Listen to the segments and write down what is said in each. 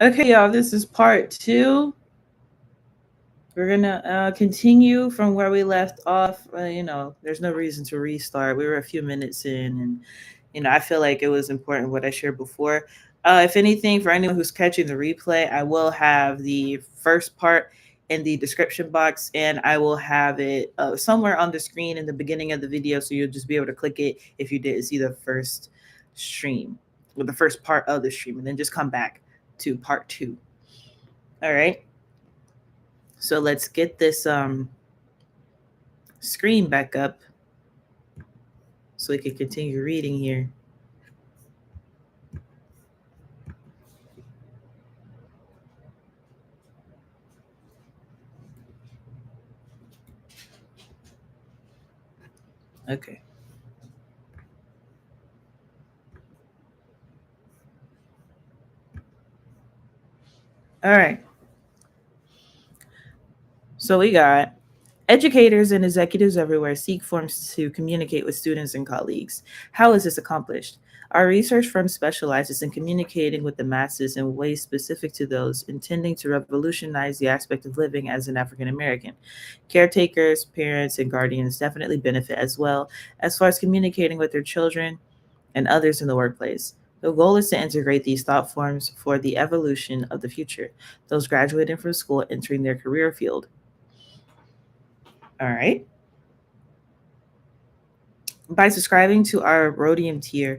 Okay, y'all, this is part two. We're gonna continue from where we left off. There's no reason to restart. We were a few minutes in, and I feel like it was important what I shared before. If anything, for anyone who's catching the replay, I will have the first part in the description box, and I will have it somewhere on the screen in the beginning of the video, so you'll just be able to click it if you didn't see the first stream or the first part of the stream, and then just come back to part two. All right. So let's get this screen back up so we can continue reading here. Okay. All right. So we got educators and executives everywhere seek forms to communicate with students and colleagues. How is this accomplished? Our research firm specializes in communicating with the masses in ways specific to those intending to revolutionize the aspect of living as an African American. Caretakers, parents, and guardians definitely benefit as well as far as communicating with their children and others in the workplace. The goal is to integrate these thought forms for the evolution of the future, those graduating from school entering their career field. All right. By subscribing to our Rhodium tier,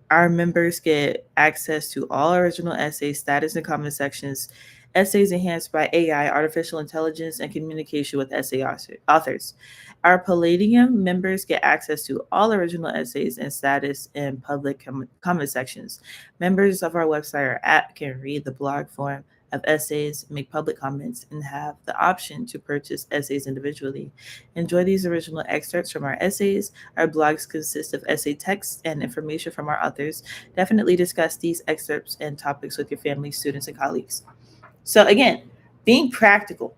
our members get access to all original essays, status and comment sections, essays enhanced by AI, artificial intelligence, and communication with essay authors. Our Palladium members get access to all original essays and status in public comment sections. Members of our website or app can read the blog form of essays, make public comments, and have the option to purchase essays individually. Enjoy these original excerpts from our essays. Our blogs consist of essay text and information from our authors. Definitely discuss these excerpts and topics with your family, students, and colleagues. So, again, being practical,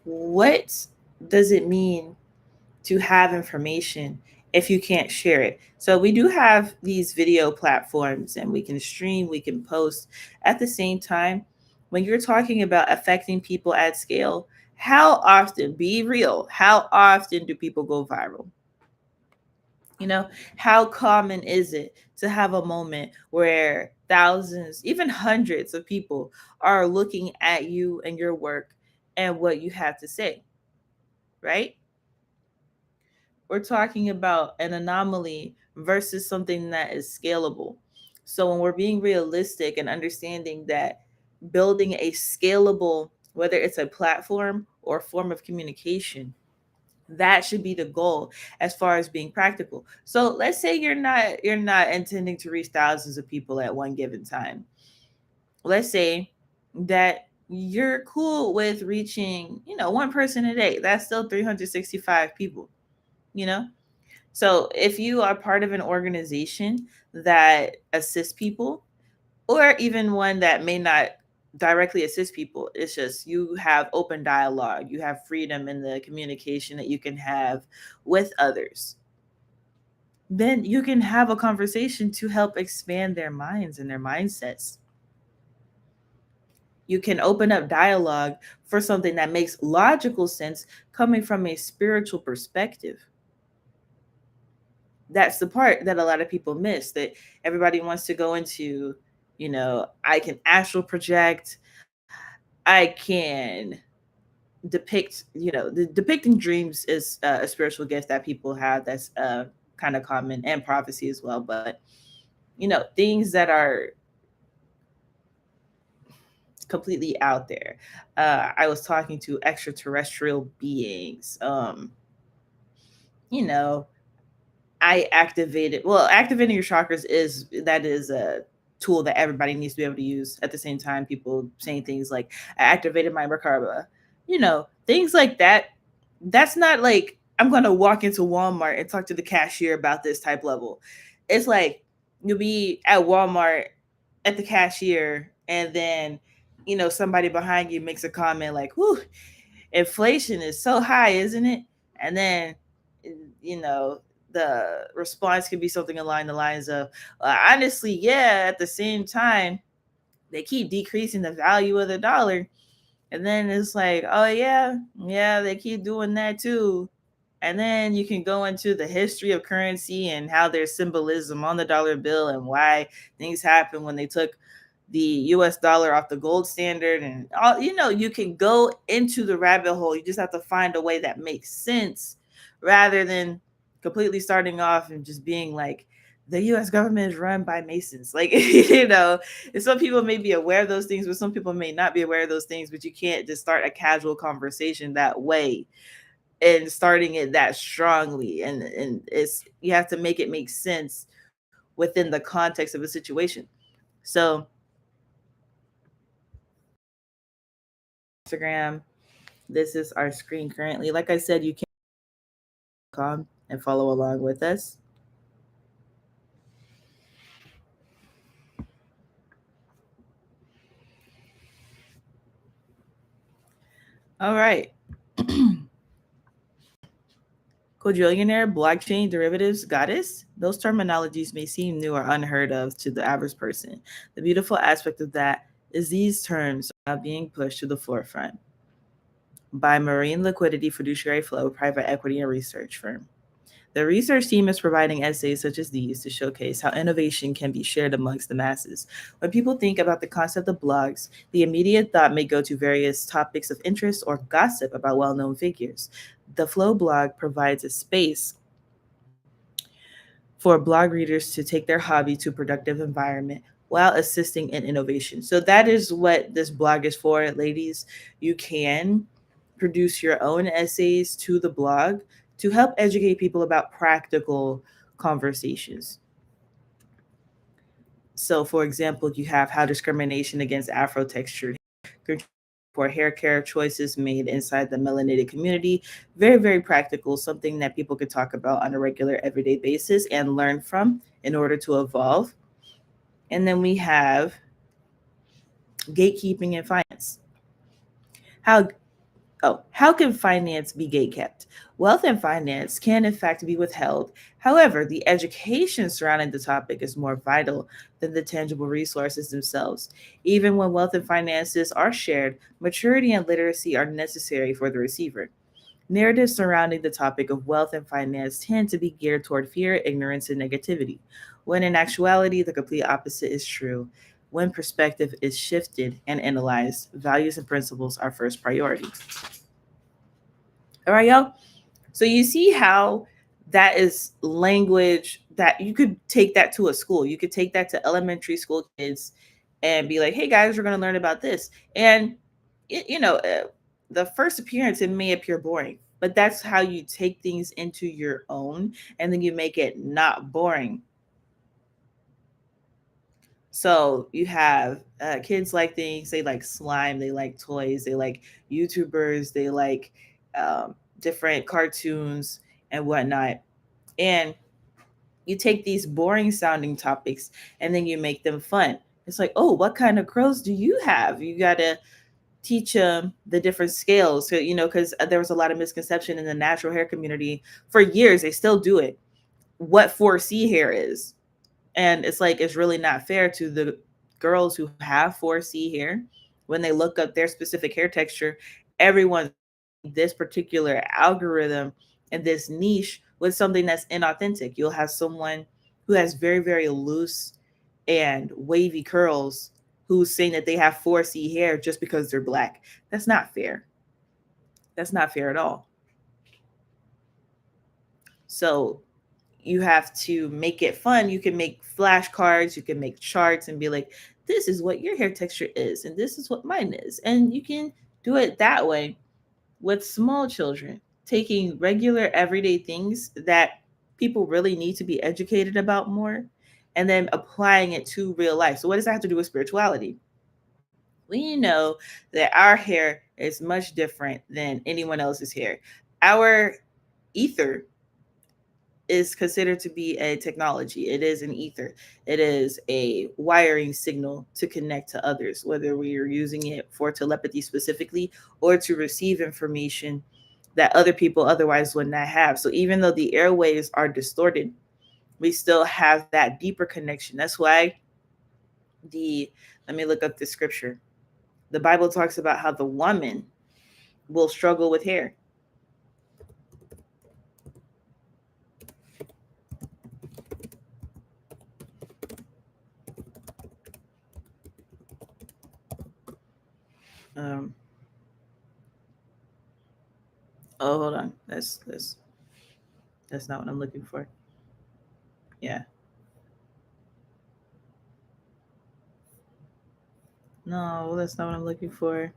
what does it mean to have information if you can't share it? So, we do have these video platforms and we can stream, we can post. At the same time, when you're talking about affecting people at scale, how often, be real, how often do people go viral? You know, how common is it to have a moment where thousands, even hundreds of people are looking at you and your work and what you have to say, right? We're talking about an anomaly versus something that is scalable. So when we're being realistic and understanding that building a scalable, whether it's a platform or a form of communication, that should be the goal as far as being practical. So let's say you're not intending to reach thousands of people at one given time. Let's say that you're cool with reaching, one person a day. That's still 365 people, you know? So if you are part of an organization that assists people, or even one that may not directly assist people, it's just you have open dialogue, you have freedom in the communication that you can have with others, then you can have a conversation to help expand their minds and their mindsets. You can open up dialogue for something that makes logical sense coming from a spiritual perspective. That's the part that a lot of people miss, that everybody wants to go into, I can astral project, I can depict, the depicting dreams is a spiritual gift that people have that's kind of common, and prophecy as well. But things that are completely out there. I was talking to extraterrestrial beings. You know, I activated. Well, activating your chakras is a tool that everybody needs to be able to use. At the same time, people saying things like, "I activated my Merkaba," things like that. That's not like I'm gonna walk into Walmart and talk to the cashier about this type level. It's like you'll be at Walmart at the cashier, and then somebody behind you makes a comment like, "Whew, inflation is so high, isn't it?" And then you know the response could be something along the lines of, honestly, yeah. At the same time, they keep decreasing the value of the dollar. And then it's like, oh yeah, they keep doing that too. And then you can go into the history of currency and how there's symbolism on the dollar bill and why things happen when they took the US dollar off the gold standard and all, you can go into the rabbit hole. You just have to find a way that makes sense rather than completely starting off and just being like, the US government is run by Masons. Like, and some people may be aware of those things, but some people may not be aware of those things. But you can't just start a casual conversation that way and starting it that strongly. And it's, you have to make it make sense within the context of a situation. So Instagram, this is our screen currently. Like I said, you can come and follow along with us. All right. Quadrillionaire, blockchain, derivatives, goddess. Those terminologies may seem new or unheard of to the average person. The beautiful aspect of that is these terms are now being pushed to the forefront by Marine Liquidity Fiduciary Flow, private equity and research firm. The research team is providing essays such as these to showcase how innovation can be shared amongst the masses. When people think about the concept of blogs, the immediate thought may go to various topics of interest or gossip about well known figures. The Flow blog provides a space for blog readers to take their hobby to a productive environment while assisting in innovation. So that is what this blog is for, ladies. You can produce your own essays to the blog to help educate people about practical conversations. So, for example, you have how discrimination against Afro textured for hair care choices made inside the melanated community. Very, very practical, something that people could talk about on a regular, everyday basis and learn from in order to evolve. And then we have gatekeeping in finance. How can finance be gatekept? Wealth and finance can, in fact, be withheld. However, the education surrounding the topic is more vital than the tangible resources themselves. Even when wealth and finances are shared, maturity and literacy are necessary for the receiver. Narratives surrounding the topic of wealth and finance tend to be geared toward fear, ignorance, and negativity, when in actuality, the complete opposite is true. When perspective is shifted and analyzed, values and principles are first priority. All right, y'all. So you see how that is language that you could take that to a school. You could take that to elementary school kids and be like, hey guys, we're going to learn about this. And, the first appearance, it may appear boring, but that's how you take things into your own and then you make it not boring. So you have kids like things, they like slime, they like toys, they like YouTubers, they like different cartoons and whatnot. And you take these boring sounding topics and then you make them fun. It's like, oh, what kind of curls do you have? You got to teach them the different scales. So, because there was a lot of misconception in the natural hair community for years. They still do it. What 4C hair is. And it's like, it's really not fair to the girls who have 4C hair. When they look up their specific hair texture, everyone, this particular algorithm and this niche with something that's inauthentic. You'll have someone who has very, very loose and wavy curls who's saying that they have 4C hair just because they're black. That's not fair. That's not fair at all. So you have to make it fun. You can make flashcards, you can make charts and be like, this is what your hair texture is, and this is what mine is. And you can do it that way with small children, taking regular everyday things that people really need to be educated about more and then applying it to real life. So, what does that have to do with spirituality? We know that our hair is much different than anyone else's hair. Our ether is considered to be a technology. It is an ether. It is a wiring signal to connect to others, whether we are using it for telepathy specifically or to receive information that other people otherwise would not have. So even though the airwaves are distorted, we still have that deeper connection. That's why the let me look up the scripture. The Bible talks about how the woman will struggle with hair. Um, oh, hold on. That's not what I'm looking for. Yeah. No, that's not what I'm looking for.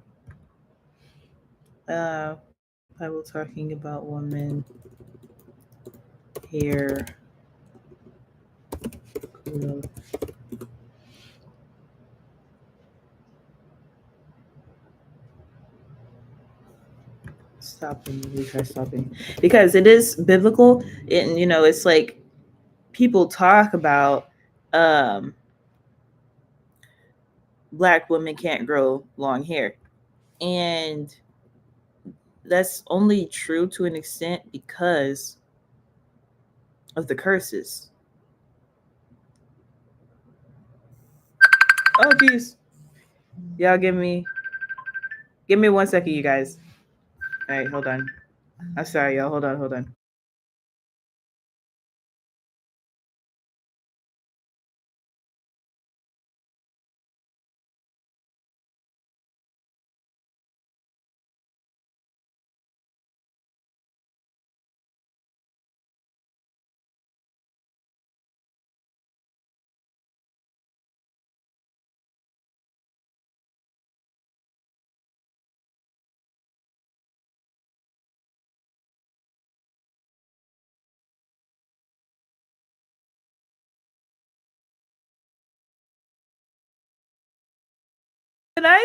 Bible talking about woman hair growth. Stopping. Let me try stopping because it is biblical, and it's like people talk about um black women can't grow long hair, and that's only true to an extent because of the curses. Oh geez, y'all give me 1 second, you guys. All right, hold on. I'm sorry, y'all. Hold on.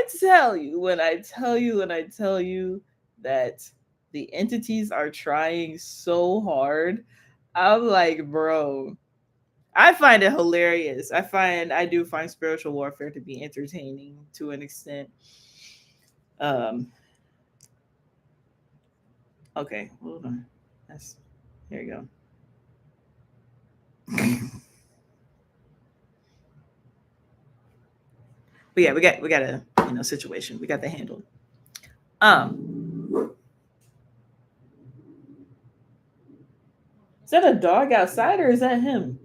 When I tell you that the entities are trying so hard, I'm like, bro, I find it hilarious. I do find spiritual warfare to be entertaining to an extent. Um, okay, hold on. That's There you go. But yeah, we got a situation. We got the handle. Um, is that a dog outside or is that him?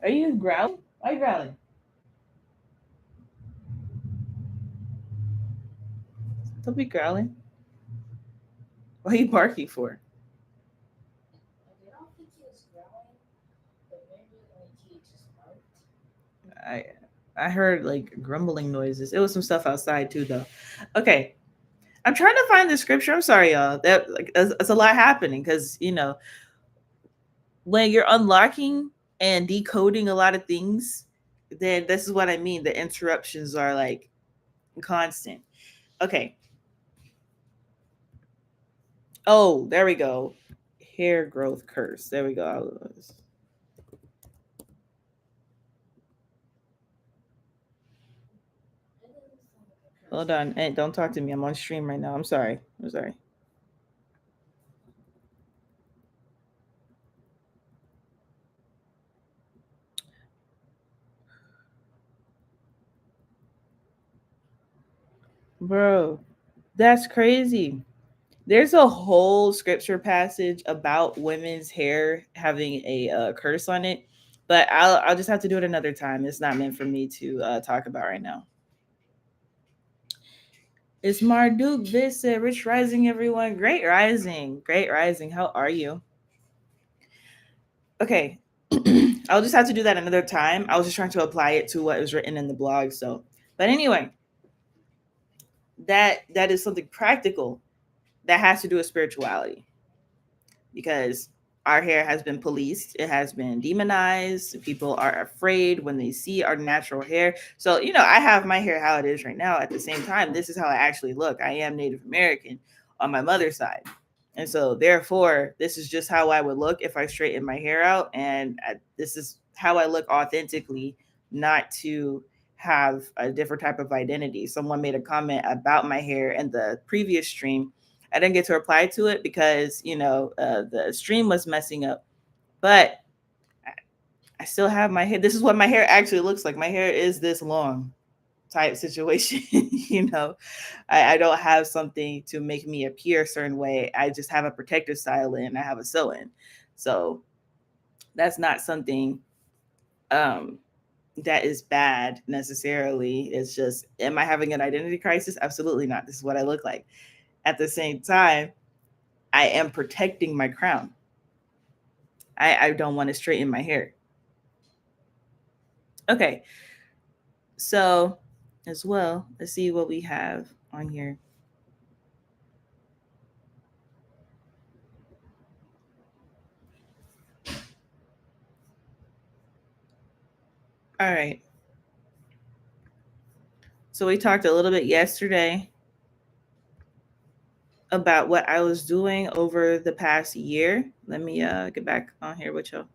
Are you growling? Why are you growling? Don't be growling. Why are you barking for? I I heard like grumbling noises. It was some stuff outside too, though. Okay, I'm trying to find the scripture. I'm sorry, y'all. That like it's a lot happening because when you're unlocking and decoding a lot of things, then this is what I mean. The interruptions are like constant. Okay. Oh, there we go. Hair growth curse. There we go. Hold on. Hey, don't talk to me. I'm on stream right now. I'm sorry. I'm sorry. Bro, that's crazy. There's a whole scripture passage about women's hair having a curse on it, but I'll just have to do it another time. It's not meant for me to talk about right now. It's Marduk. This Rich Rising, everyone. Great Rising. Great Rising. How are you? Okay. I'll just have to do that another time. I was just trying to apply it to what was written in the blog. So, but anyway, that is something practical that has to do with spirituality because our hair has been policed, it has been demonized. People are afraid when they see our natural hair. So, I have my hair how it is right now. At the same time, this is how I actually look. I am Native American on my mother's side. And so, therefore, this is just how I would look if I straighten my hair out. And this is how I look authentically, not to have a different type of identity. Someone made a comment about my hair in the previous stream. I didn't get to reply to it because the stream was messing up. But I still have my hair. This is what my hair actually looks like. My hair is this long type situation. I don't have something to make me appear a certain way. I just have a protective style and I have a sew-in. So that's not something um that is bad necessarily. It's just, am I having an identity crisis? Absolutely not. This is what I look like. At the same time, I am protecting my crown. I don't want to straighten my hair. Okay. So, as well, let's see what we have on here. All right. So, we talked a little bit yesterday about what I was doing over the past year. Let me get back on here with you.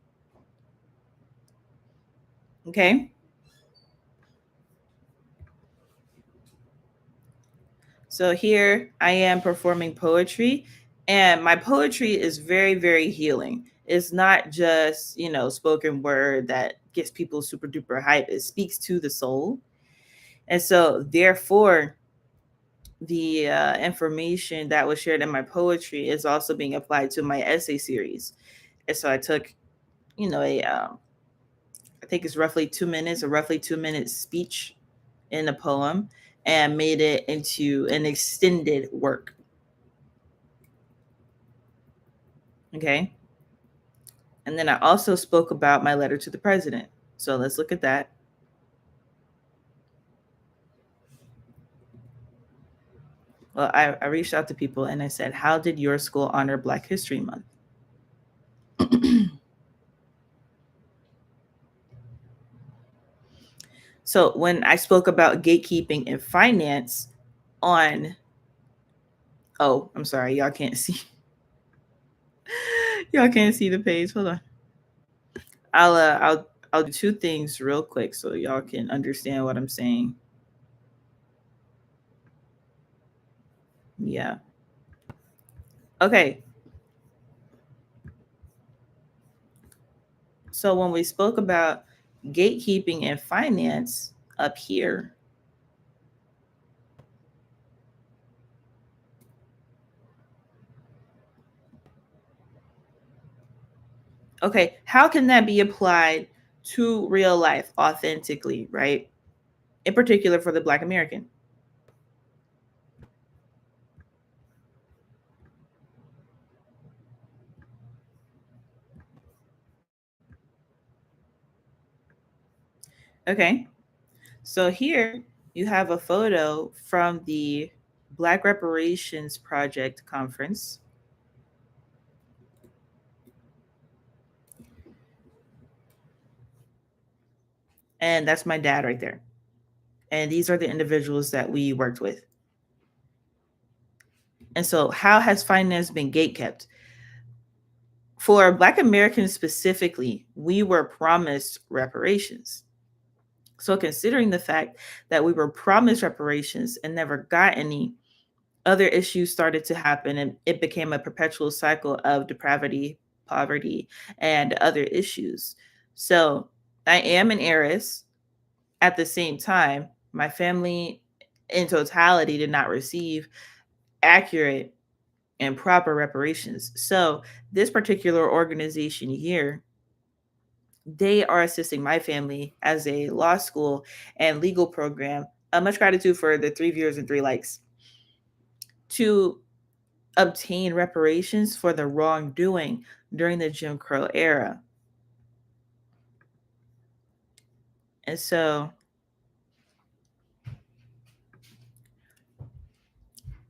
Okay. So here I am performing poetry, and my poetry is very, very healing. It's not just, spoken word that gets people super duper hype. It speaks to the soul. And so, therefore, the information that was shared in my poetry is also being applied to my essay series. And so I took, I think it's roughly 2 minutes, a roughly 2 minute speech in a poem, and made it into an extended work. Okay. And then I also spoke about my letter to the president. So let's look at that. Well, I reached out to people and I said, how did your school honor Black History Month? So when I spoke about gatekeeping and finance on, oh, I'm sorry, y'all can't see. Y'all can't see the page. Hold on. I'll do two things real quick so y'all can understand what I'm saying. Yeah. Okay. So when we spoke about gatekeeping and finance up here, okay, how can that be applied to real life authentically, right? In particular for the Black American. Okay, so here you have a photo from the Black Reparations Project conference. And that's my dad right there. And these are the individuals that we worked with. And so, how has finance been gatekept? For Black Americans specifically, we were promised reparations. So, considering the fact that we were promised reparations and never got any, other issues started to happen, and it became a perpetual cycle of depravity, poverty, and other issues. So, I am an heiress. At the same time, my family in totality did not receive accurate and proper reparations. So, this particular organization here, they are assisting my family as a law school and legal program. Much gratitude for the 3 viewers and 3 likes to obtain reparations for the wrongdoing during the Jim Crow era. And so,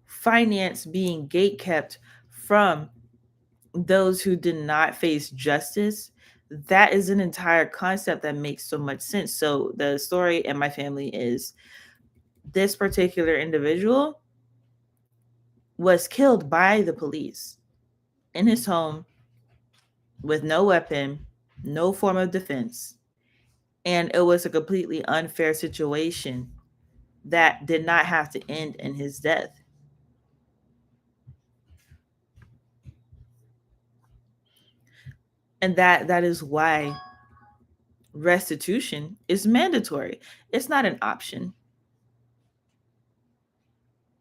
finance being gatekept from those who did not face justice, that is an entire concept that makes so much sense. So the story in my family is this particular individual was killed by the police in his home with no weapon, no form of defense. And it was a completely unfair situation that did not have to end in his death. And that is why restitution is mandatory. It's not an option.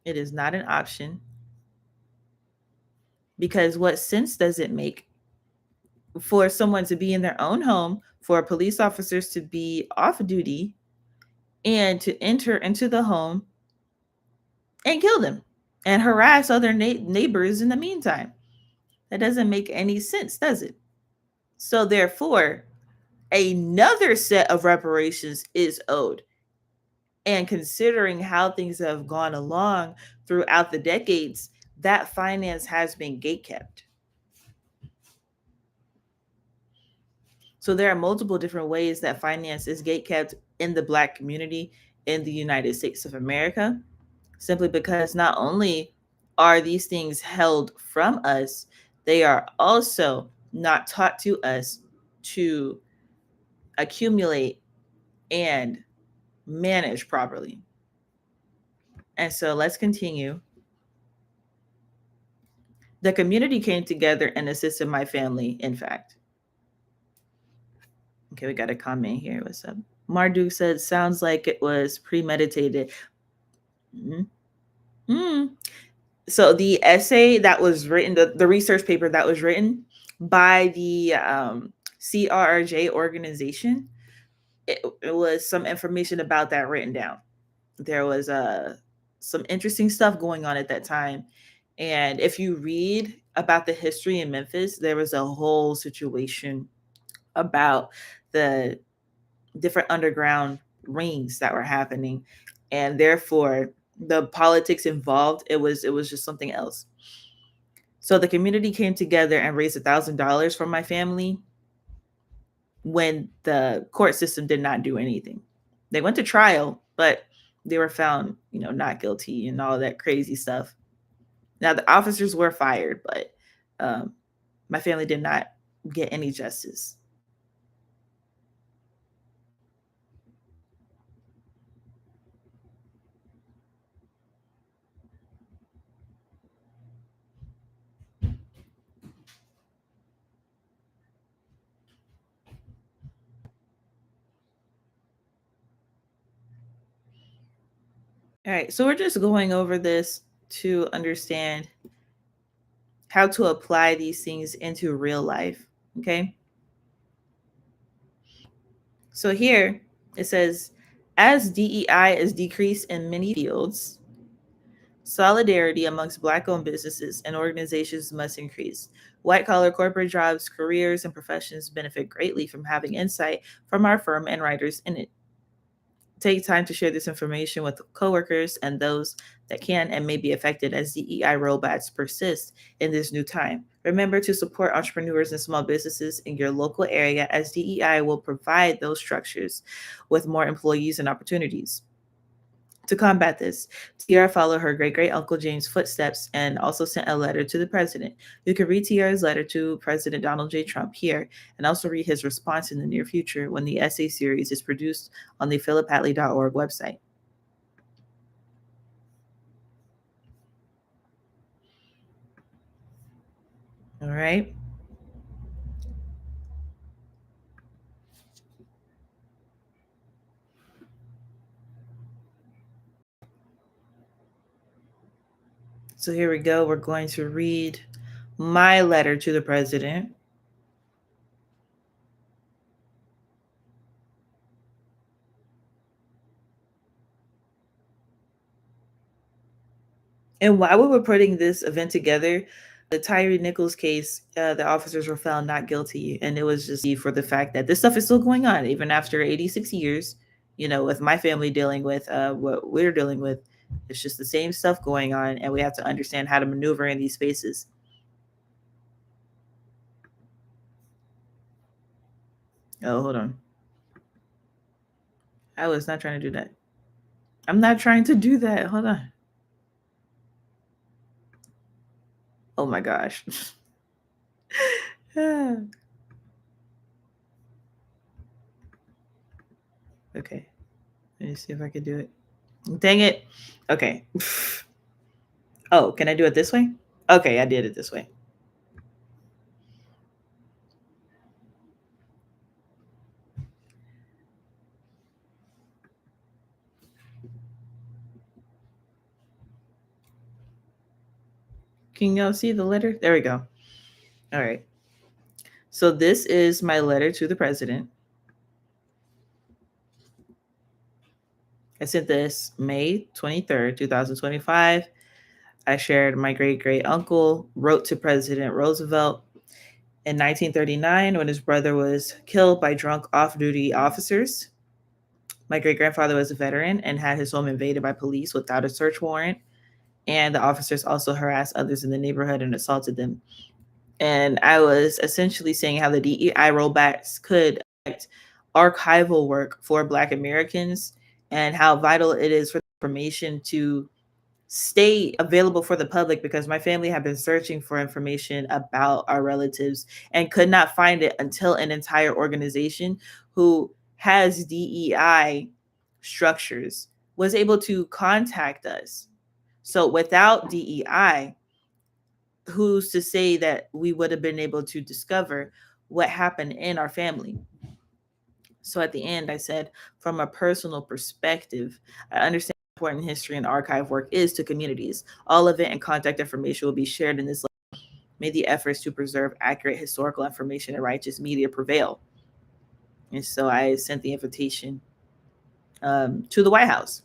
It is not an option because what sense does it make for someone to be in their own home, for police officers to be off duty, and to enter into the home and kill them and harass other neighbors in the meantime? That doesn't make any sense, does it? So, therefore, another set of reparations is owed. And considering how things have gone along throughout the decades, that finance has been gatekept. So there are multiple different ways that finance is gatekept in the Black community in the United States of America, simply because not only are these things held from us, they are also not taught to us to accumulate and manage properly. And so let's continue. The community came together and assisted my family, in fact. Okay, we got a comment here. What's up? Marduk said, sounds like it was premeditated. Mm-hmm. So the essay that was written, the research paper that was written by the CRRJ organization, it was some information about that written down. There was some interesting stuff going on at that time. And if you read about the history in Memphis, there was a whole situation about the different underground rings that were happening, and therefore the politics involved, it was just something else. So the community came together and raised $1,000 for my family when the court system did not do anything. They went to trial, but they were found, not guilty and all that crazy stuff. Now the officers were fired, but my family did not get any justice. All right, so we're just going over this to understand how to apply these things into real life. Okay. So here it says, as DEI is decreased in many fields, solidarity amongst Black owned businesses and organizations must increase. White collar corporate jobs, careers, and professions benefit greatly from having insight from our firm and writers in it. Take time to share this information with coworkers and those that can and may be affected as DEI rollbacks persist in this new time. Remember to support entrepreneurs and small businesses in your local area, as DEI will provide those structures with more employees and opportunities. To combat this, Tiara followed her great great uncle James' footsteps and also sent a letter to the president. You can read Tiara's letter to President Donald J. Trump here, and also read his response in the near future when the essay series is produced on the philiphatley.org website. All right. So here we go. We're going to read my letter to the president. And while we were putting this event together, the Tyree Nichols case, the officers were found not guilty. And it was just for the fact that this stuff is still going on, even after 86 years, with my family dealing with what we're dealing with. It's just the same stuff going on. And we have to understand how to maneuver in these spaces. Oh, hold on. I was not trying to do that. I'm not trying to do that. Hold on. Oh my gosh. Okay. Let me see if I can do it. Dang it. Okay. Oh, can I do it this way? Okay, I did it this way. Can y'all see the letter? There we go. All right. So this is my letter to the president. I sent this May 23rd, 2025. I shared my great uncle wrote to President Roosevelt in 1939 when his brother was killed by drunk off duty officers. My great grandfather was a veteran and had his home invaded by police without a search warrant. And the officers also harassed others in the neighborhood and assaulted them. And I was essentially saying how the DEI rollbacks could affect archival work for Black Americans and how vital it is for information to stay available for the public, because my family had been searching for information about our relatives and could not find it until an entire organization who has DEI structures was able to contact us. So without DEI, who's to say that we would have been able to discover what happened in our family? So at the end, I said, from a personal perspective, I understand how important history and archive work is to communities. All of it and contact information will be shared in this letter. May the efforts to preserve accurate historical information and righteous media prevail. And so I sent the invitation to the White House.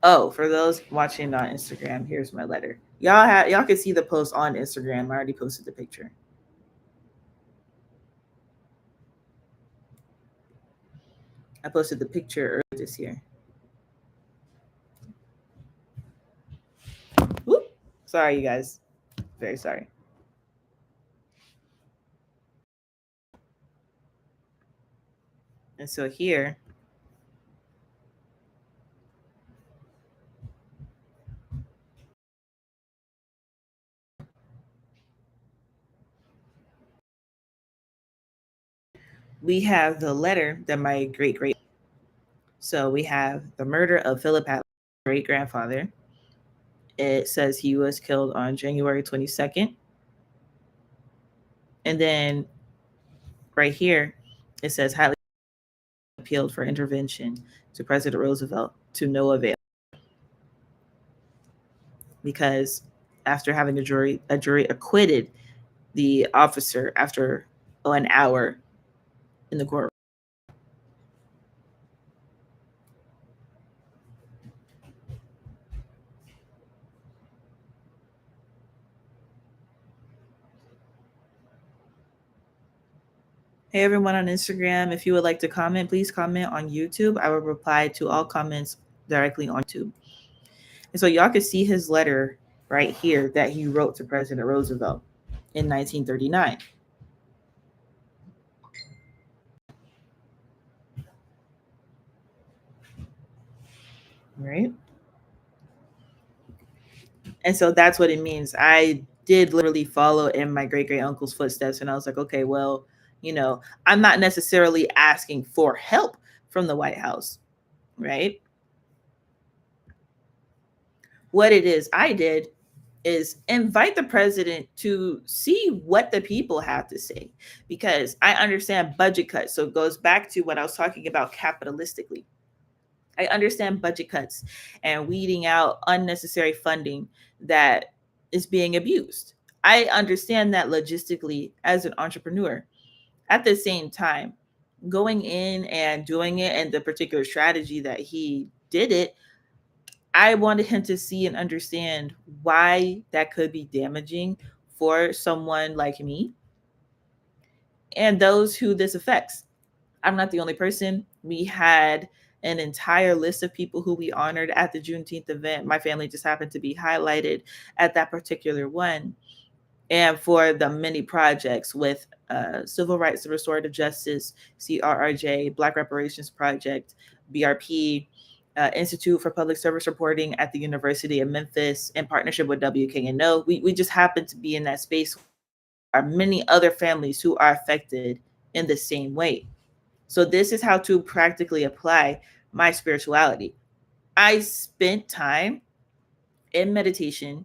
Oh, for those watching on Instagram, here's my letter. Y'all can see the post on Instagram. I already posted the picture. I posted the picture earlier this year. Whoop. Sorry, you guys. Very sorry. And so here, we have the letter that my great. So we have the murder of Philip Atlas, great grandfather. It says he was killed on January 22nd. And then right here, it says highly appealed for intervention to President Roosevelt to no avail. Because after having a jury acquitted the officer after an hour in the courtroom. Hey, everyone on Instagram, if you would like to comment, please comment on YouTube. I will reply to all comments directly on YouTube. And so y'all can see his letter right here that he wrote to President Roosevelt in 1939. Right? And so that's what it means. I did literally follow in my great uncle's footsteps. And I was like, okay, well, I'm not necessarily asking for help from the White House, right? What it is I did is invite the president to see what the people have to say, because I understand budget cuts. So it goes back to what I was talking about capitalistically. I understand budget cuts and weeding out unnecessary funding that is being abused. I understand that logistically as an entrepreneur. At the same time, going in and doing it and the particular strategy that he did it, I wanted him to see and understand why that could be damaging for someone like me and those who this affects. I'm not the only person. We had an entire list of people who we honored at the Juneteenth event. My family just happened to be highlighted at that particular one. And for the many projects with Civil Rights and Restorative Justice, CRRJ, Black Reparations Project, BRP, Institute for Public Service Reporting at the University of Memphis, in partnership with WKNO. We just happen to be in that space. There are many other families who are affected in the same way. So this is how to practically apply my spirituality. I spent time in meditation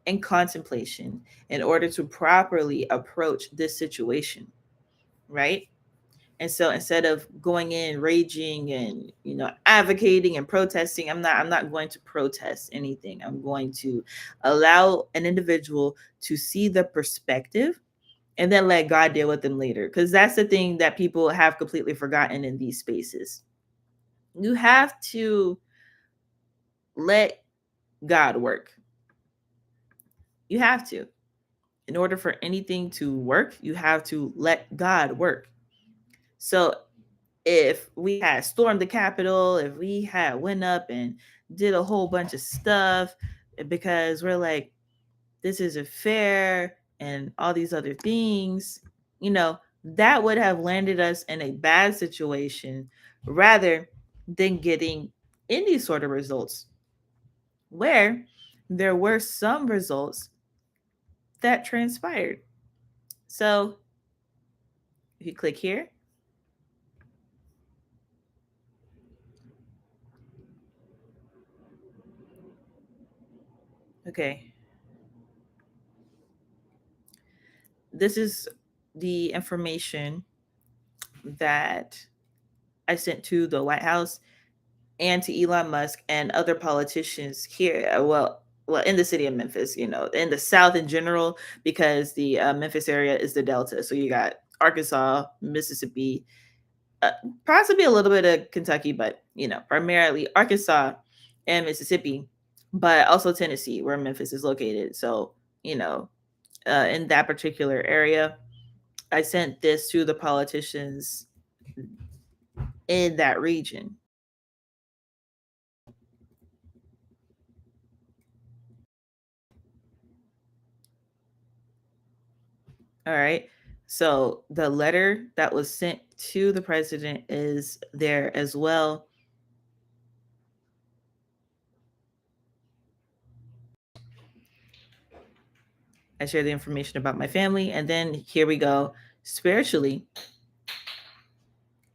and contemplation in order to properly approach this situation, right? And so instead of going in raging and advocating and protesting, I'm not going to protest anything. I'm going to allow an individual to see the perspective and then let God deal with them later. Because that's the thing that people have completely forgotten in these spaces. You have to let God work. You have to. In order for anything to work, you have to let God work. So if we had stormed the Capitol, if we had went up and did a whole bunch of stuff because we're like, this isn't fair and all these other things, that would have landed us in a bad situation rather than getting any sort of results where there were some results that transpired. So if you click here, okay, this is the information that I sent to the White House and to Elon Musk and other politicians here. Well, in the city of Memphis, in the South in general, because the Memphis area is the Delta. So you got Arkansas, Mississippi, possibly a little bit of Kentucky, but primarily Arkansas and Mississippi, but also Tennessee, where Memphis is located. So in that particular area, I sent this to the politicians in that region. All right. So the letter that was sent to the president is there as well. I share the information about my family. And then here we go. Spiritually,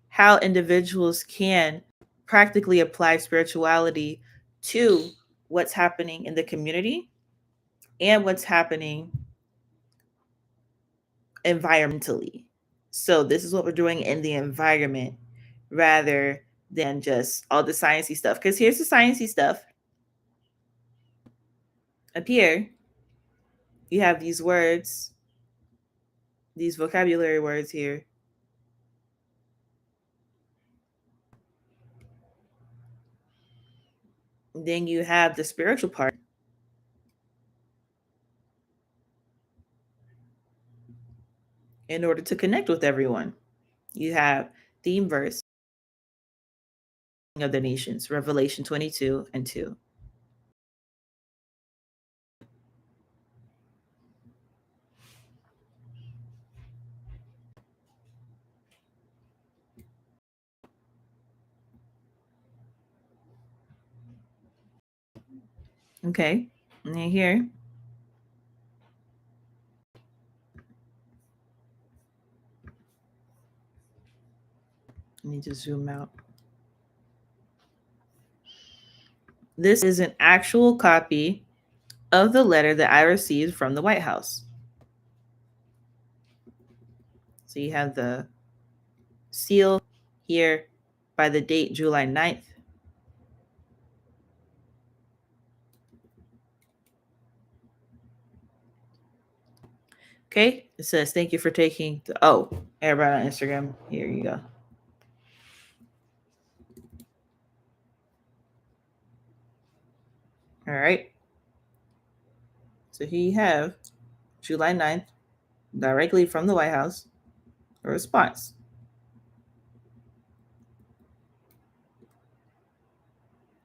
how individuals can practically apply spirituality to what's happening in the community and what's happening environmentally. So this is what we're doing in the environment rather than just all the sciencey stuff. Because here's the sciencey stuff. Up here, you have these words, these vocabulary words here. Then you have the spiritual part. In order to connect with everyone, you have theme verse of the nations, Revelation 22 and 2. Okay, and then here, let me just zoom out. This is an actual copy of the letter that I received from the White House. So you have the seal here by the date July 9th. Okay, it says, thank you for taking everybody on Instagram. Here you go. All right. So here you have July 9th, directly from the White House, a response.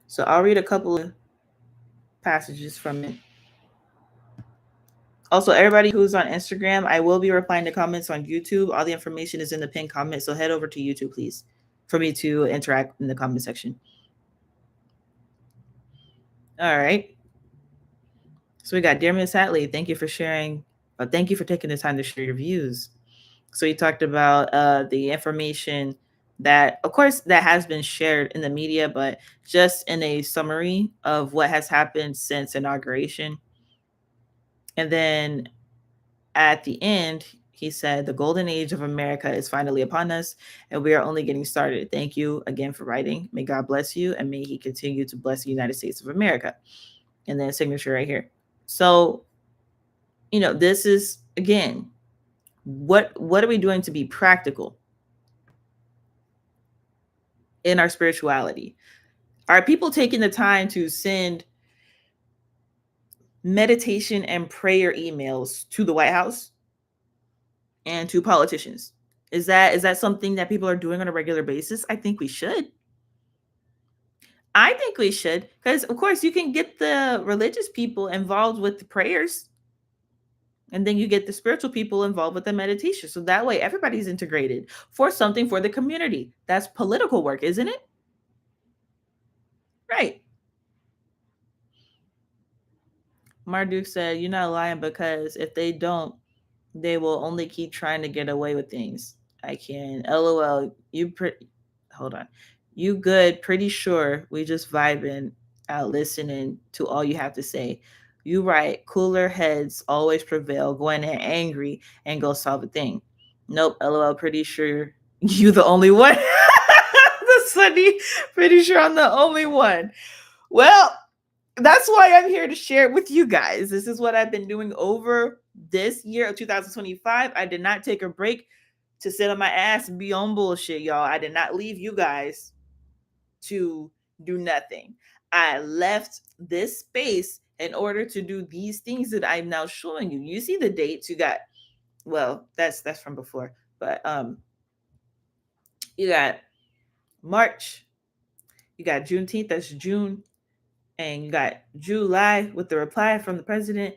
So I'll read a couple of passages from it. Also, everybody who's on Instagram, I will be replying to comments on YouTube. All the information is in the pinned comment. So head over to YouTube, please, for me to interact in the comment section. All right. So we got Dear Miss Hatley. Thank you for sharing. Thank you for taking the time to share your views. So you talked about the information that, of course, that has been shared in the media, but just in a summary of what has happened since inauguration. And then at the end, He said, "The golden age of America is finally upon us, and we are only getting started. Thank you again for writing. May God bless you, and may He continue to bless the United States of America." And then signature right here. So, this is, again, what are we doing to be practical in our spirituality? Are people taking the time to send meditation and prayer emails to the White House and to politicians? Is that something that people are doing on a regular basis? I think we should. I think we should, because of course you can get the religious people involved with the prayers, and then you get the spiritual people involved with the meditation. So that way everybody's integrated for something for the community. That's political work, isn't it? Right. Marduk said, "You're not lying, because if they don't, they will only keep trying to get away with things." I can. LOL. Hold on. You good? Pretty sure we just vibing out, listening to all you have to say. You right. Cooler heads always prevail. Go in there angry and go solve a thing. Nope. LOL. Pretty sure you the only one. The Sunny. Pretty sure I'm the only one. Well, that's why I'm here to share it with you guys. This is what I've been doing over this year of 2025. I did not take a break to sit on my ass and be on bullshit, y'all. I did not leave you guys to do nothing. I left this space in order to do these things that I'm now showing you. You see the dates you got. Well, that's from before, but you got March, you got Juneteenth, that's June, and you got July with the reply from the president.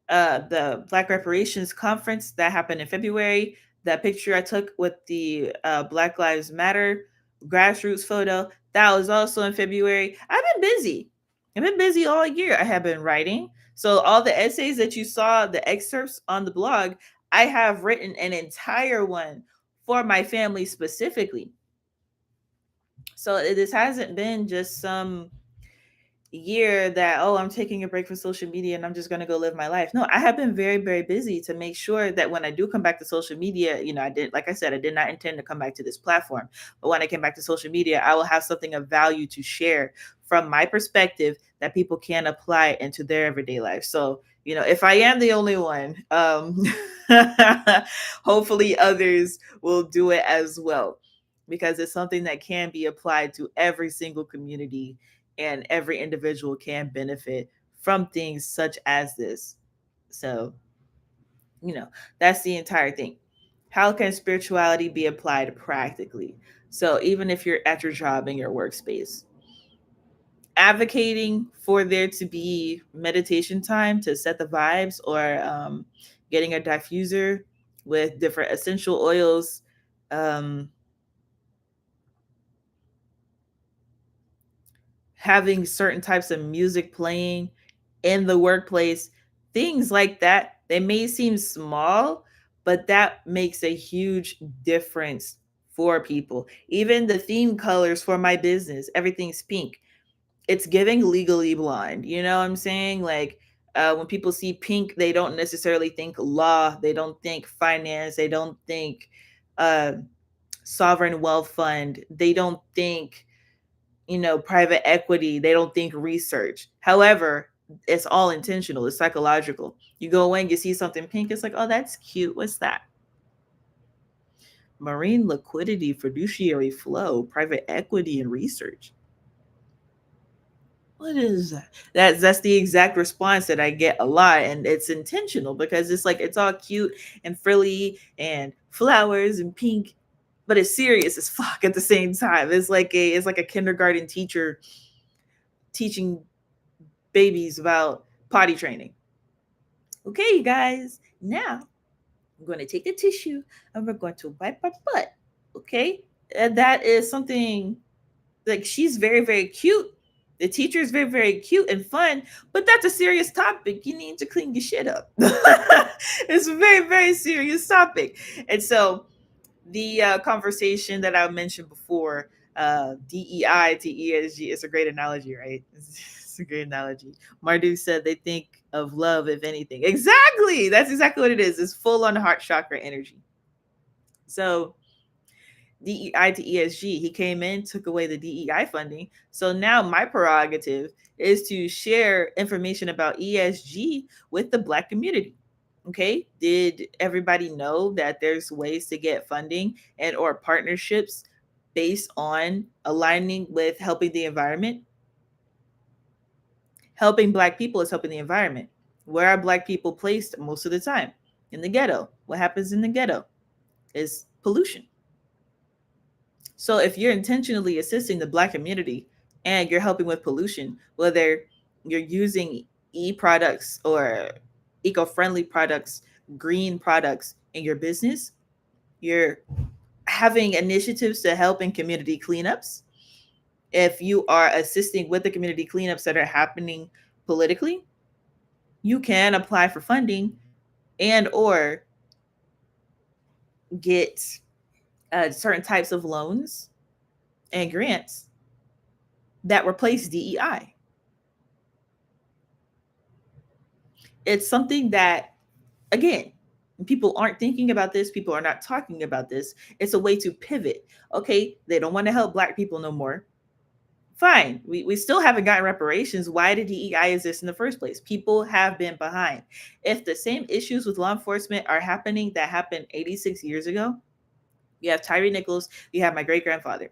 The Black Reparations Conference that happened in February. That picture I took with the Black Lives Matter grassroots photo, that was also in February. I've been busy. I've been busy all year. I have been writing. So all the essays that you saw, the excerpts on the blog, I have written an entire one for my family specifically. So this hasn't been just some year that, oh, I'm taking a break from social media and I'm just going to go live my life. No, I have been very, very busy to make sure that when I do come back to social media, I did, like I said, I did not intend to come back to this platform, but when I came back to social media, I will have something of value to share from my perspective that people can apply into their everyday life. So, if I am the only one, hopefully others will do it as well, because it's something that can be applied to every single community, and every individual can benefit from things such as this. So, that's the entire thing. How can spirituality be applied practically? So, even if you're at your job, in your workspace, advocating for there to be meditation time to set the vibes, or getting a diffuser with different essential oils, having certain types of music playing in the workplace, things like that. They may seem small, but that makes a huge difference for people. Even the theme colors for my business, everything's pink. It's giving Legally Blonde. You know what I'm saying? Like, when people see pink, they don't necessarily think law, they don't think finance, they don't think uh, sovereign wealth fund, they don't think private equity, they don't think research. However, it's all intentional, it's psychological. You go away and you see something pink, it's like, oh, that's cute. What's that? Marine liquidity, fiduciary flow, private equity, and research. What is that? That's the exact response that I get a lot, and it's intentional, because it's like, it's all cute and frilly and flowers and pink, but it's serious as fuck at the same time. It's like a kindergarten teacher teaching babies about potty training. Okay, you guys, now I'm going to take the tissue and we're going to wipe our butt. Okay, and that is something, like, she's very, very cute. The teacher is very, very cute and fun, but that's a serious topic. You need to clean your shit up. It's a very, very serious topic. And so the conversation that I mentioned before, DEI to ESG, it's a great analogy, right? It's a great analogy. Marduk said they think of love, if anything. Exactly. That's exactly what it is. It's full on heart chakra energy. So DEI to ESG, he came in, took away the DEI funding. So now my prerogative is to share information about ESG with the Black community. Okay, did everybody know that there's ways to get funding and or partnerships based on aligning with helping the environment? Helping Black people is helping the environment. Where are Black people placed most of the time? In the ghetto. What happens in the ghetto is pollution. So if you're intentionally assisting the Black community and you're helping with pollution, whether you're using products or eco-friendly products, green products in your business, you're having initiatives to help in community cleanups. If you are assisting with the community cleanups that are happening politically, you can apply for funding and or get certain types of loans and grants that replace DEI. It's something that, again, people aren't thinking about this. People are not talking about this. It's a way to pivot. Okay, they don't want to help Black people no more. Fine. We still haven't gotten reparations. Why did DEI exist in the first place? People have been behind. If the same issues with law enforcement are happening that happened 86 years ago, you have Tyree Nichols, you have my great grandfather.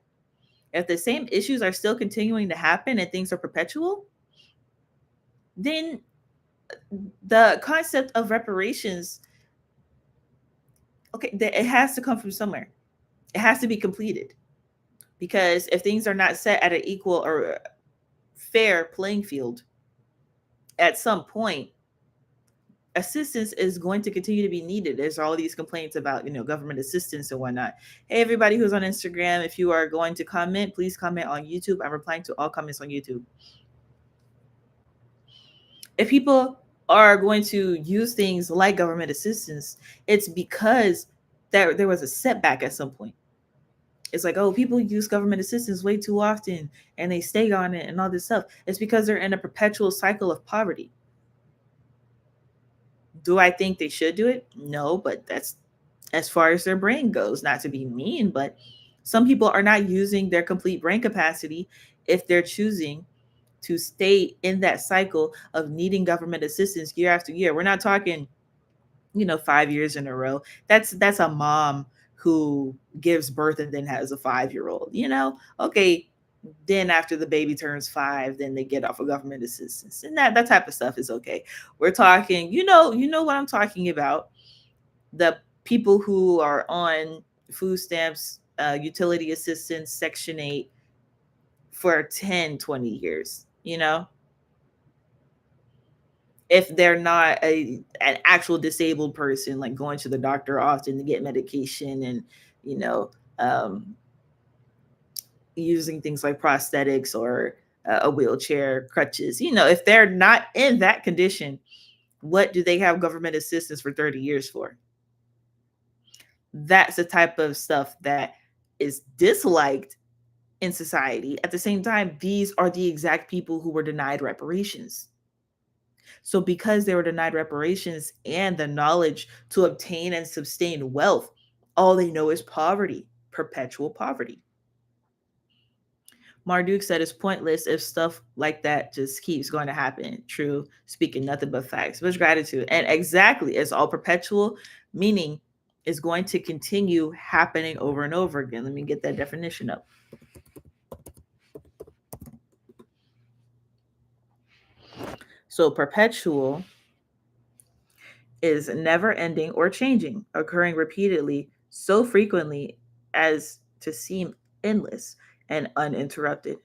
If the same issues are still continuing to happen and things are perpetual, then the concept of reparations, okay, it has to come from somewhere. It has to be completed. Because if things are not set at an equal or fair playing field, at some point, assistance is going to continue to be needed. There's all these complaints about, government assistance and whatnot. Hey, everybody who's on Instagram, if you are going to comment, please comment on YouTube. I'm replying to all comments on YouTube. If people are going to use things like government assistance, it's because there was a setback at some point. It's like, oh, people use government assistance way too often and they stay on it and all this stuff. It's because they're in a perpetual cycle of poverty. Do I think they should do it? No, but that's as far as their brain goes. Not to be mean, but some people are not using their complete brain capacity if they're choosing to stay in that cycle of needing government assistance year after year. We're not talking, 5 years in a row. That's a mom who gives birth and then has a 5-year-old, okay. Then after the baby turns 5, then they get off of government assistance, and that type of stuff is okay. We're talking, what I'm talking about. The people who are on food stamps, utility assistance, Section 8 for 10, 20 years, if they're not an actual disabled person, like going to the doctor often to get medication and, um, using things like prosthetics or a wheelchair, crutches, if they're not in that condition, what do they have government assistance for 30 years for? That's the type of stuff that is disliked in society. At the same time, these are the exact people who were denied reparations. So because they were denied reparations and the knowledge to obtain and sustain wealth, all they know is poverty, perpetual poverty. Marduk said it's pointless if stuff like that just keeps going to happen. True, speaking nothing but facts. Much gratitude. And exactly, it's all perpetual, meaning it's going to continue happening over and over again. Let me get that definition up. So perpetual is never ending or changing, occurring repeatedly so frequently as to seem endless and uninterrupted.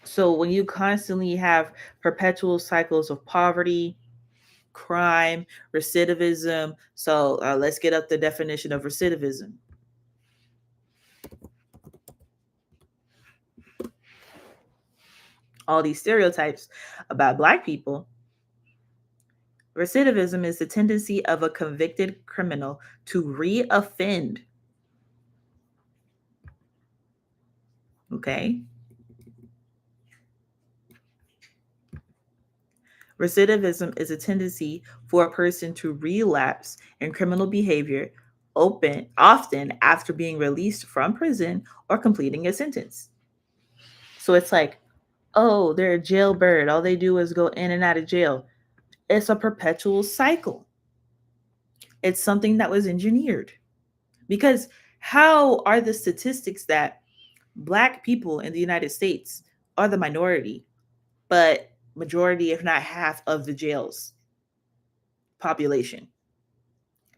So when you constantly have perpetual cycles of poverty, crime, recidivism. So let's get up the definition of recidivism. All these stereotypes about Black people. Recidivism is the tendency of a convicted criminal to re-offend. Okay. Recidivism is a tendency for a person to relapse in criminal behavior often after being released from prison or completing a sentence. So it's like, oh, they're a jailbird. All they do is go in and out of jail. It's a perpetual cycle. It's something that was engineered. Because how are the statistics that Black people in the United States are the minority, but majority, if not half, of the jails population?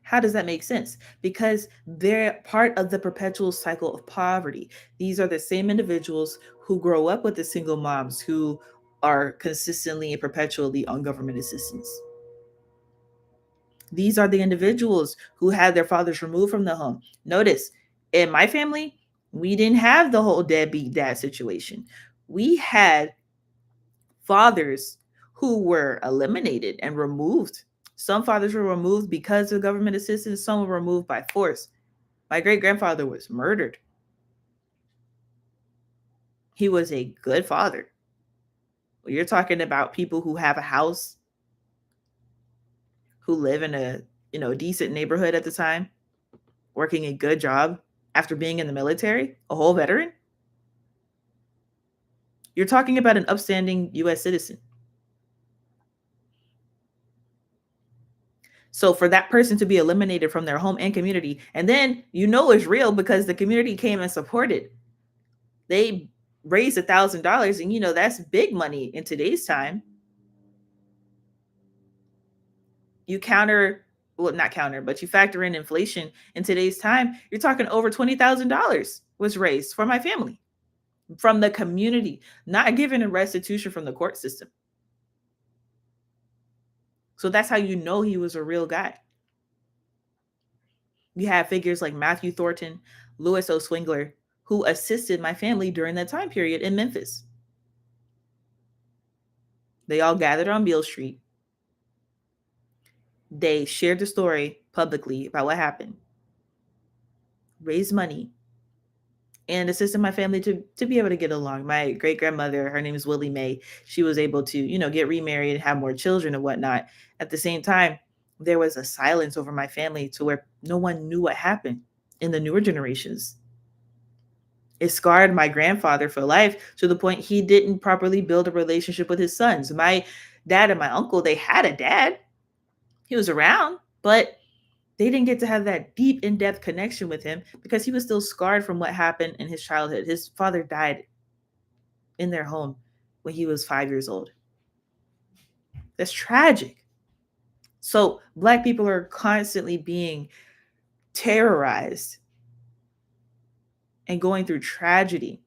How does that make sense? Because they're part of the perpetual cycle of poverty. These are the same individuals who grow up with the single moms who are consistently and perpetually on government assistance. These are the individuals who had their fathers removed from the home. Notice, in my family, we didn't have the whole deadbeat dad situation. We had fathers who were eliminated and removed. Some fathers were removed because of government assistance, some were removed by force. My great grandfather was murdered. He was a good father. You're talking about people who have a house, who live in a decent neighborhood at the time, working a good job after being in the military, a whole veteran. You're talking about an upstanding US citizen. So for that person to be eliminated from their home and community, and then it's real because the community came and supported. They raised $1,000, and that's big money in today's time. You not counter, but you factor in inflation in today's time. You're talking over $20,000 was raised for my family from the community, not given a restitution from the court system. So that's how he was a real guy. You have figures like Matthew Thornton, Louis O. Swingler, who assisted my family during that time period in Memphis. They all gathered on Beale Street. They shared the story publicly about what happened, raised money, and assisted my family to be able to get along. My great grandmother, her name is Willie Mae, she was able to, get remarried and have more children and whatnot. At the same time, there was a silence over my family to where no one knew what happened in the newer generations. It scarred my grandfather for life to the point he didn't properly build a relationship with his sons. My dad and my uncle, they had a dad. He was around, but they didn't get to have that deep, in-depth connection with him because he was still scarred from what happened in his childhood. His father died in their home when he was 5 years old. That's tragic. So Black people are constantly being terrorized and going through tragedy.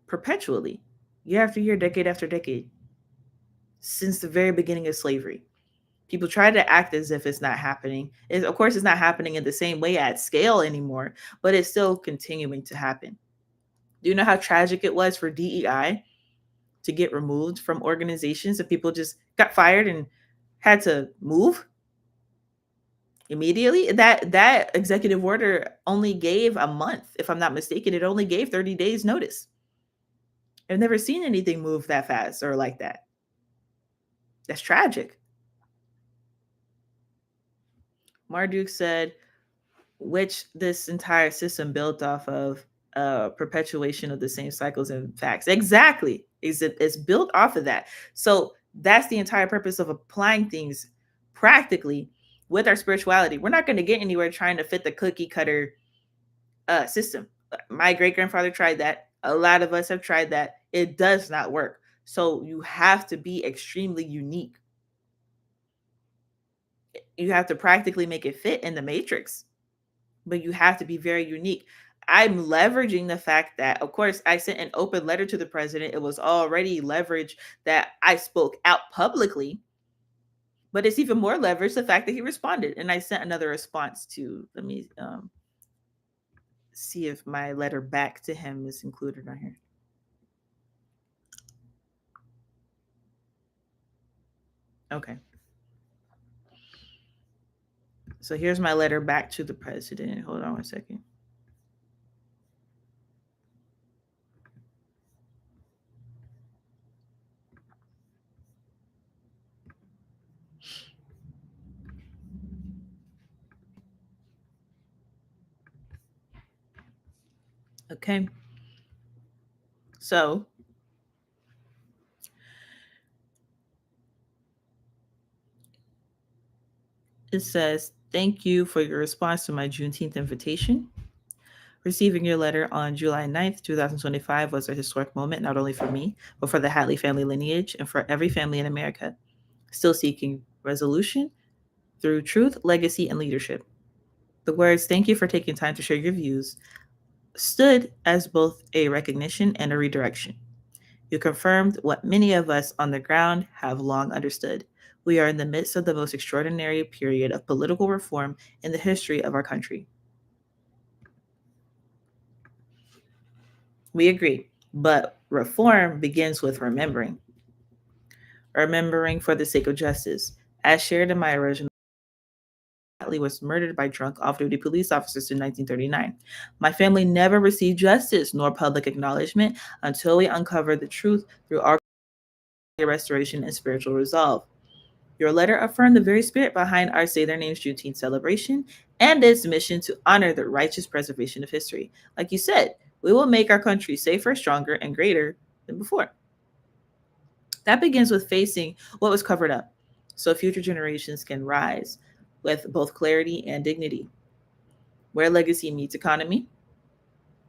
Perpetually, year after year, decade after decade, since the very beginning of slavery. People try to act as if it's not happening. Of course, it's not happening in the same way at scale anymore, but it's still continuing to happen. Do you know how tragic it was for DEI to get removed from organizations and people just got fired and had to move immediately? That executive order only gave a month, if I'm not mistaken. It only gave 30 days notice. I've never seen anything move that fast or like that. That's tragic. Marduk said, which this entire system built off of perpetuation of the same cycles and facts. Exactly. It's built off of that. So that's the entire purpose of applying things practically with our spirituality. We're not going to get anywhere trying to fit the cookie cutter system. My great grandfather tried that. A lot of us have tried that. It does not work. So you have to be extremely unique. You have to practically make it fit in the matrix, but you have to be very unique. I'm leveraging the fact that, of course, I sent an open letter to the president. It was already leveraged that I spoke out publicly, but it's even more leverage the fact that he responded. And I sent another response to, let me see if my letter back to him is included on here. Okay. So here's my letter back to the president. Hold on one second. Okay. So it says, thank you for your response to my Juneteenth invitation. Receiving your letter on July 9th, 2025 was a historic moment, not only for me, but for the Hatley family lineage and for every family in America, still seeking resolution through truth, legacy, and leadership. The words, thank you for taking time to share your views, stood as both a recognition and a redirection. You confirmed what many of us on the ground have long understood. We are in the midst of the most extraordinary period of political reform in the history of our country. We agree, but reform begins with remembering. Remembering for the sake of justice. As shared in my original, Hatley was murdered by drunk off-duty police officers in 1939. My family never received justice nor public acknowledgement until we uncovered the truth through our restoration and spiritual resolve. Your letter affirmed the very spirit behind our Say Their Names Juneteenth celebration and its mission to honor the righteous preservation of history. Like you said, we will make our country safer, stronger, and greater than before. That begins with facing what was covered up so future generations can rise with both clarity and dignity. Where legacy meets economy,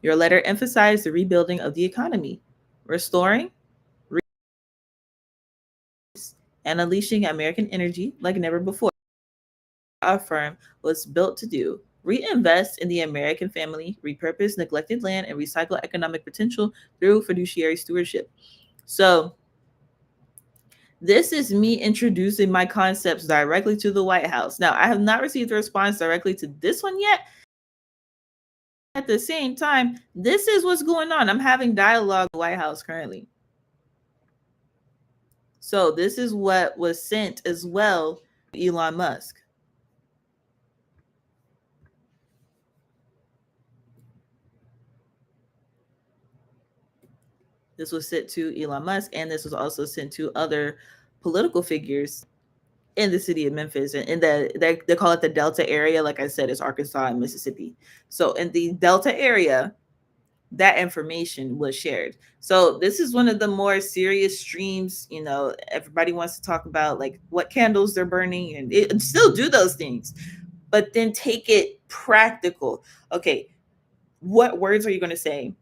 your letter emphasized the rebuilding of the economy, restoring and unleashing American energy like never before. Our firm was built to do reinvest in the American family, repurpose neglected land, and recycle economic potential through fiduciary stewardship. So, this is me introducing my concepts directly to the White House. Now, I have not received a response directly to this one yet. At the same time, this is what's going on. I'm having dialogue with the White House currently. So, this is what was sent as well to Elon Musk. This was sent to Elon Musk, and this was also sent to other political figures in the city of Memphis. And in they call it the Delta area. Like I said, it's Arkansas and Mississippi. So in the Delta area, that information was shared. So this is one of the more serious streams. You know, everybody wants to talk about like what candles they're burning and still do those things, but then take it practical. Okay, what words are you going to say?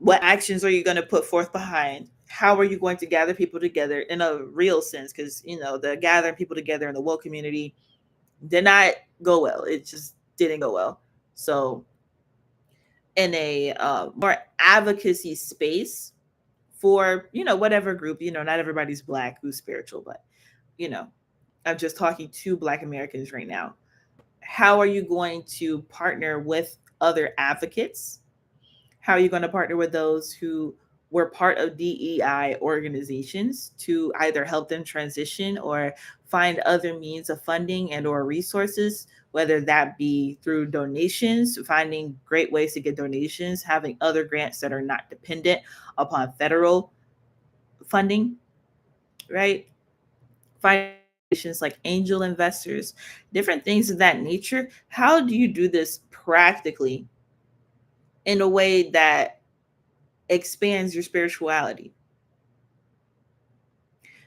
What actions are you going to put forth behind? How are you going to gather people together in a real sense? Because you know the gathering people together in the woke community did not go well. It just didn't go well. So in a more advocacy space for whatever group, not everybody's black who's spiritual, but you know I'm just talking to black Americans right now. How are you going to partner with other advocates? How are you going to partner with those who were part of DEI organizations to either help them transition or find other means of funding and or resources, whether that be through donations, finding great ways to get donations, having other grants that are not dependent upon federal funding, right? Foundations like angel investors, different things of that nature. How do you do this practically in a way that expands your spirituality?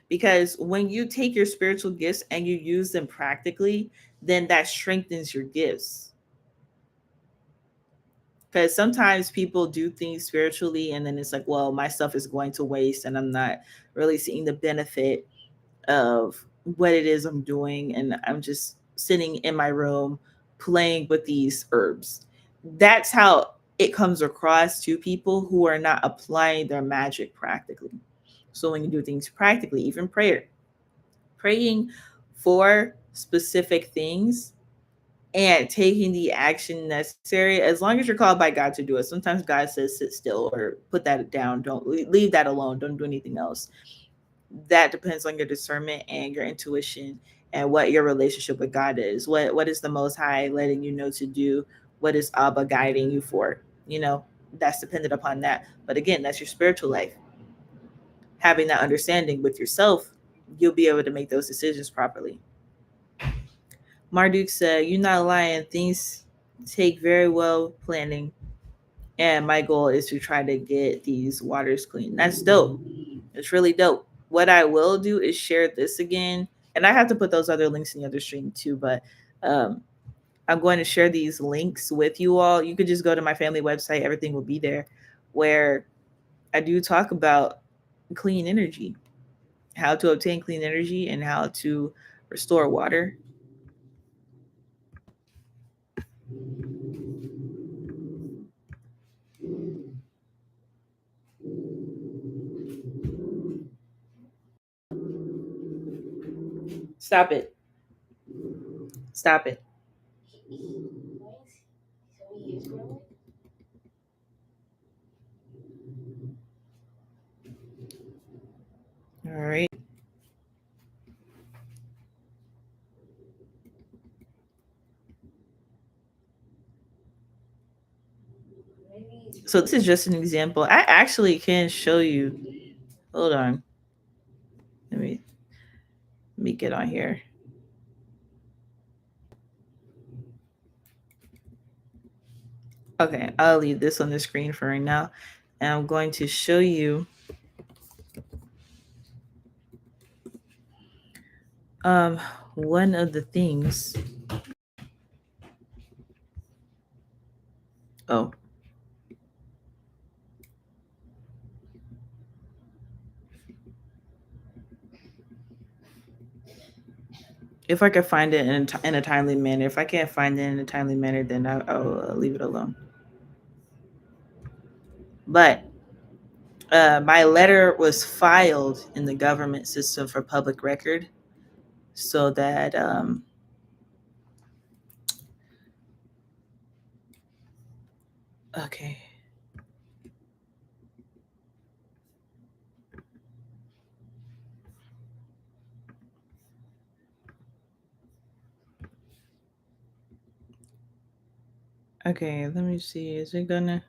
Because when you take your spiritual gifts and you use them practically, then that strengthens your gifts. Because sometimes people do things spiritually and then it's like, well, my stuff is going to waste and I'm not really seeing the benefit of what it is I'm doing. And I'm just sitting in my room playing with these herbs. That's how it comes across to people who are not applying their magic practically. So when you do things practically, even praying for specific things and taking the action necessary, as long as you're called by God to do it. Sometimes God says sit still or put that down, don't leave that alone, don't do anything else. That depends on your discernment and your intuition and what your relationship with God is. What is the Most High letting you know to do? What is Abba guiding you for? That's dependent upon that. But again, that's your spiritual life. Having that understanding with yourself, you'll be able to make those decisions properly. Marduk said, "You're not lying. Things take very well planning. And my goal is to try to get these waters clean." That's dope. It's really dope. What I will do is share this again. And I have to put those other links in the other stream too, but um, I'm going to share these links with you all. You could just go to my family website, everything will be there, where I do talk about clean energy, how to obtain clean energy, and how to restore water. Stop it. Stop it. All right. So this is just an example. I actually can show you. Hold on. Let me get on here. Okay, I'll leave this on the screen for right now. And I'm going to show you um one of the things. Oh. If I could find it in a timely manner. If I can't find it in a timely manner, then I'll leave it alone. But my letter was filed in the government system for public record, so that okay. Okay, let me see. Is it gonna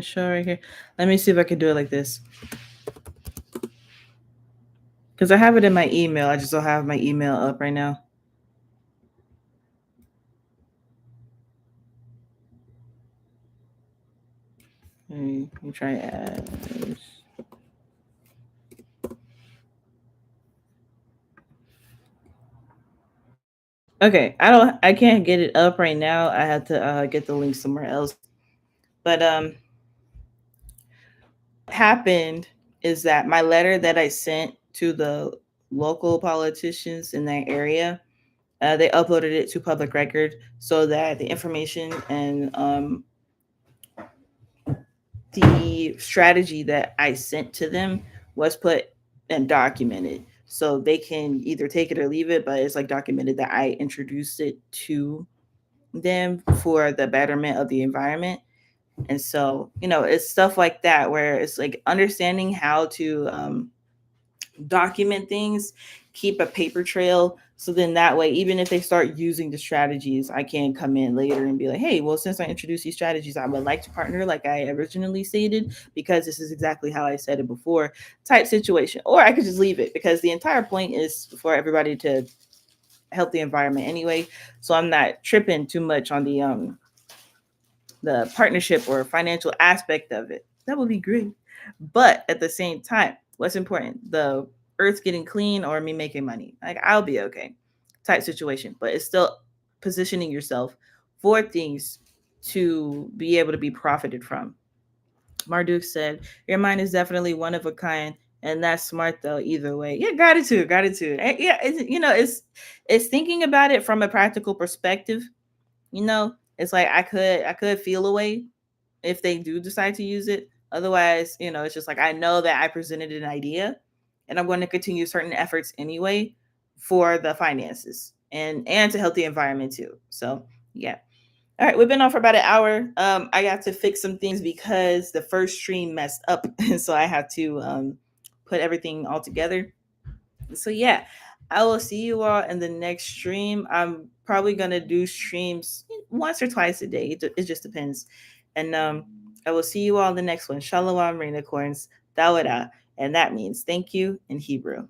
show right here? Let me see if I can do it like this. Because I have it in my email. I just don't have my email up right now. Let me try as. Okay, I can't get it up right now. I had to get the link somewhere else. But what happened is that my letter that I sent to the local politicians in that area, they uploaded it to public record so that the information and the strategy that I sent to them was put and documented. So they can either take it or leave it, but it's like documented that I introduced it to them for the betterment of the environment. And so, it's stuff like that where it's like understanding how to document things, keep a paper trail. So then that way, even if they start using the strategies, I can come in later and be like, hey, well, since I introduced these strategies, I would like to partner like I originally stated, because this is exactly how I said it before, type situation. Or I could just leave it, because the entire point is for everybody to help the environment anyway. So I'm not tripping too much on the partnership or financial aspect of it. That would be great. But at the same time, what's important? The earth getting clean or me making money? Like, I'll be okay type situation. But it's still positioning yourself for things to be able to be profited from. Marduk said, "Your mind is definitely one of a kind." And that's smart though, either way. Yeah, gratitude, gratitude. Yeah, it's thinking about it from a practical perspective. It's like I could feel a way if they do decide to use it. Otherwise, it's just like I know that I presented an idea and I'm going to continue certain efforts anyway for the finances and to help the environment too. So yeah. All right, we've been on for about an hour. I got to fix some things because the first stream messed up, and so I have to put everything all together. So yeah, I will see you all in the next stream. I'm probably gonna do streams once or twice a day. It just depends. And I will see you all in the next one. Shalom, rainicorns, dawada, and that means thank you in Hebrew.